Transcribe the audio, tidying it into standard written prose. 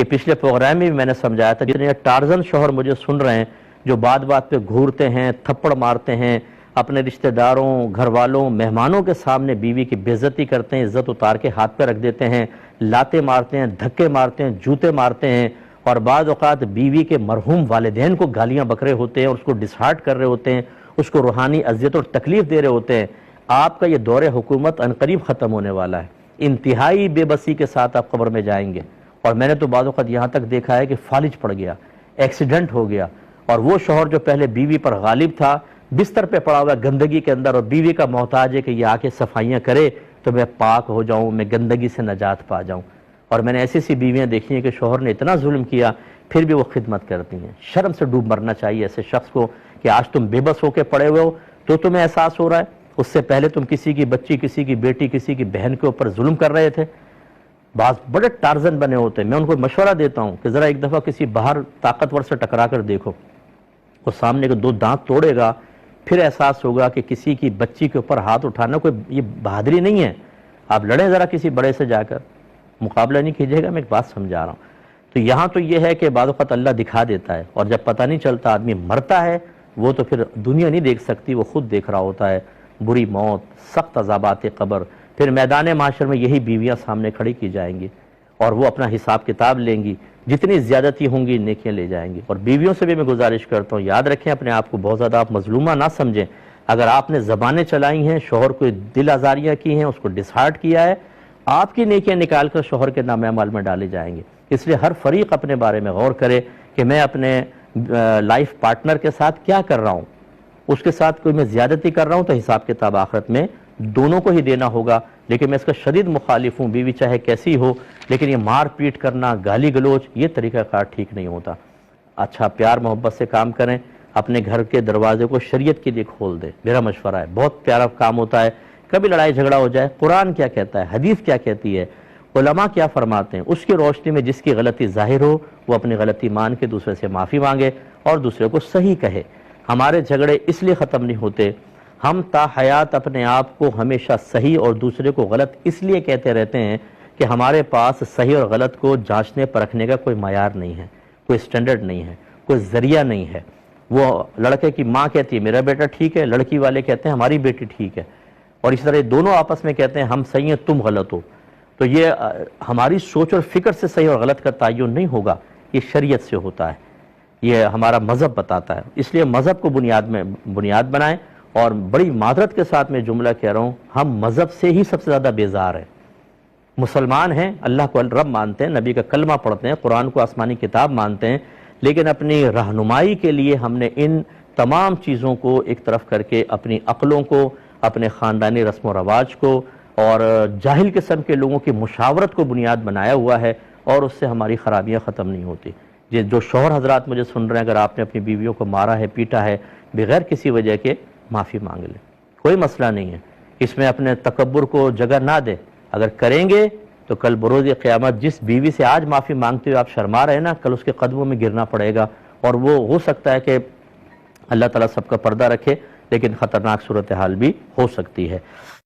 کہ پچھلے پروگرام میں بھی میں نے سمجھایا تھا، جتنے ٹارزن شوہر مجھے سن رہے ہیں جو بات بات پہ گھورتے ہیں، تھپڑ مارتے ہیں، اپنے رشتہ داروں، گھر والوں، مہمانوں کے سامنے بیوی کی بے عزتی کرتے ہیں، عزت اتار کے ہاتھ پہ رکھ دیتے ہیں، لاتے مارتے ہیں، دھکے مارتے ہیں، جوتے مارتے ہیں، اور بعض اوقات بیوی کے مرحوم والدین کو گالیاں بک رہے ہوتے ہیں اور اس کو ڈسہارٹ کر رہے ہوتے ہیں، اس کو روحانی اذیت اور تکلیف دے رہے ہوتے ہیں، آپ کا یہ دور حکومت عنقریب ختم ہونے والا ہے۔ انتہائی بے بسی کے ساتھ آپ قبر میں جائیں گے۔ اور میں نے تو بعض اوقات یہاں تک دیکھا ہے کہ فالج پڑ گیا، ایکسیڈنٹ ہو گیا، اور وہ شوہر جو پہلے بیوی پر غالب تھا، بستر پہ پڑا ہوا گندگی کے اندر، اور بیوی کا محتاج ہے کہ یہ آ کے صفائیاں کرے تو میں پاک ہو جاؤں، میں گندگی سے نجات پا جاؤں۔ اور میں نے ایسی سی بیویاں دیکھی ہیں کہ شوہر نے اتنا ظلم کیا پھر بھی وہ خدمت کرتی ہیں۔ شرم سے ڈوب مرنا چاہیے ایسے شخص کو کہ آج تم بے بس ہو کے پڑے ہوئے ہو تو تمہیں احساس ہو رہا ہے، اس سے پہلے تم کسی کی بچی، کسی کی بیٹی، کسی کی بہن کے اوپر ظلم کر رہے تھے۔ بعض بڑے ٹارزن بنے ہوتے ہیں، میں ان کو مشورہ دیتا ہوں کہ ذرا ایک دفعہ کسی باہر طاقتور سے ٹکرا کر دیکھو، وہ سامنے کے 2 دانت توڑے گا، پھر احساس ہوگا کہ کسی کی بچی کے اوپر ہاتھ اٹھانا کوئی یہ بہادری نہیں ہے۔ آپ لڑیں ذرا کسی بڑے سے جا کر، مقابلہ نہیں کیجیے گا، میں ایک بات سمجھا رہا ہوں۔ تو یہاں تو یہ ہے کہ بعض اوقات اللہ دکھا دیتا ہے، اور جب پتہ نہیں چلتا آدمی مرتا ہے، وہ تو پھر دنیا نہیں دیکھ سکتی، وہ خود دیکھ رہا ہوتا ہے بری موت، سخت عذابات قبر۔ پھر میدان معاشر میں یہی بیویاں سامنے کھڑی کی جائیں گی اور وہ اپنا حساب کتاب لیں گی، جتنی زیادتی ہوں گی نیکیاں لے جائیں گی۔ اور بیویوں سے بھی میں گزارش کرتا ہوں، یاد رکھیں اپنے آپ کو بہت زیادہ آپ مظلومہ نہ سمجھیں۔ اگر آپ نے زبانیں چلائی ہیں، شوہر کو دل آزاریاں کی ہیں، اس کو ڈسہارٹ کیا ہے، آپ کی نیکیاں نکال کر شوہر کے نام اعمال میں ڈالے جائیں گے۔ اس لیے ہر فریق اپنے بارے میں غور کرے کہ میں اپنے لائف پارٹنر کے ساتھ کیا کر رہا ہوں، اس کے ساتھ کوئی میں زیادتی کر رہا ہوں تو حساب کتاب آخرت میں دونوں کو ہی دینا ہوگا۔ لیکن میں اس کا شدید مخالف ہوں، بیوی چاہے کیسی ہو، لیکن یہ مار پیٹ کرنا، گالی گلوچ، یہ طریقہ کار ٹھیک نہیں ہوتا۔ اچھا پیار محبت سے کام کریں، اپنے گھر کے دروازے کو شریعت کے لیے کھول دیں، میرا مشورہ ہے، بہت پیارا کام ہوتا ہے۔ کبھی لڑائی جھگڑا ہو جائے، قرآن کیا کہتا ہے، حدیث کیا کہتی ہے، علماء کیا فرماتے ہیں، اس کی روشنی میں جس کی غلطی ظاہر ہو وہ اپنی غلطی مان کے دوسرے سے معافی مانگے اور دوسرے کو صحیح کہے۔ ہمارے جھگڑے اس لیے ختم نہیں ہوتے، ہم تا حیات اپنے آپ کو ہمیشہ صحیح اور دوسرے کو غلط اس لیے کہتے رہتے ہیں کہ ہمارے پاس صحیح اور غلط کو جانچنے پرکھنے کا کوئی معیار نہیں ہے، کوئی سٹینڈرڈ نہیں ہے، کوئی ذریعہ نہیں ہے۔ وہ لڑکے کی ماں کہتی ہے میرا بیٹا ٹھیک ہے، لڑکی والے کہتے ہیں ہماری بیٹی ٹھیک ہے، اور اس طرح یہ دونوں آپس میں کہتے ہیں ہم صحیح ہیں تم غلط ہو۔ تو یہ ہماری سوچ اور فکر سے صحیح اور غلط کا تعین نہیں ہوگا، یہ شریعت سے ہوتا ہے، یہ ہمارا مذہب بتاتا ہے۔ اس لیے مذہب کو بنیاد بنائیں، اور بڑی معذرت کے ساتھ میں جملہ کہہ رہا ہوں، ہم مذہب سے ہی سب سے زیادہ بیزار ہیں۔ مسلمان ہیں، اللہ کو رب مانتے ہیں، نبی کا کلمہ پڑھتے ہیں، قرآن کو آسمانی کتاب مانتے ہیں، لیکن اپنی رہنمائی کے لیے ہم نے ان تمام چیزوں کو ایک طرف کر کے اپنی عقلوں کو، اپنے خاندانی رسم و رواج کو اور جاہل قسم کے لوگوں کی مشاورت کو بنیاد بنایا ہوا ہے، اور اس سے ہماری خرابیاں ختم نہیں ہوتی۔ جو شوہر حضرات مجھے سن رہے ہیں، اگر آپ نے اپنی بیویوں کو مارا ہے، پیٹا ہے، بغیر کسی وجہ کے معافی مانگ لیں، کوئی مسئلہ نہیں ہے، اس میں اپنے تکبر کو جگہ نہ دیں۔ اگر کریں گے تو کل بروز قیامت جس بیوی سے آج معافی مانگتے ہوئے آپ شرما رہے ہیں نا، کل اس کے قدموں میں گرنا پڑے گا، اور وہ ہو سکتا ہے کہ اللہ تعالیٰ سب کا پردہ رکھے، لیکن خطرناک صورتحال بھی ہو سکتی ہے۔